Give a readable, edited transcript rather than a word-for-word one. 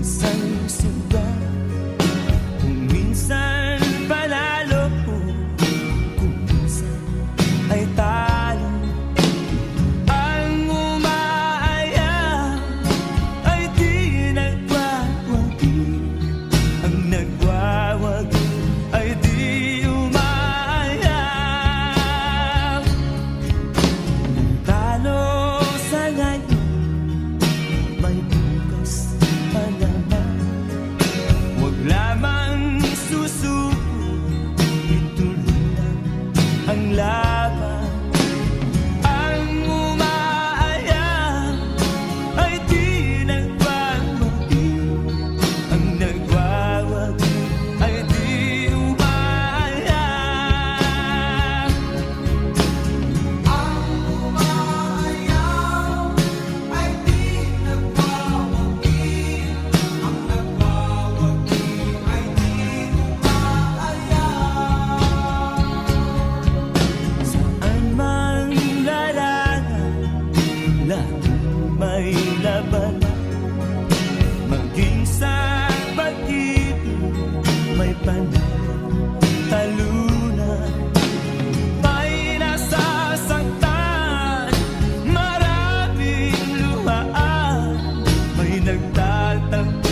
isang suga. Kung minsan panalo, kung minsan ay talo. Ang umaaya ay di nagwawagi, ang nagwawagi ay di umaaya. Talo sa ngayon, may bukas pa naman. Huwag lamang susuko, ituloy lang ang laban. Ang umaaya ay di nagwawagi, ang nagwawagi ay di umaaya. Ang umaaya ay di nagwawagi, ang nagwawagi ay di umaaya. Saan man larangan, laging may labanan. Maging sa pag-ibig, may panalo, talunan. May nasasaktan, maraming luhaan, may nagtatampo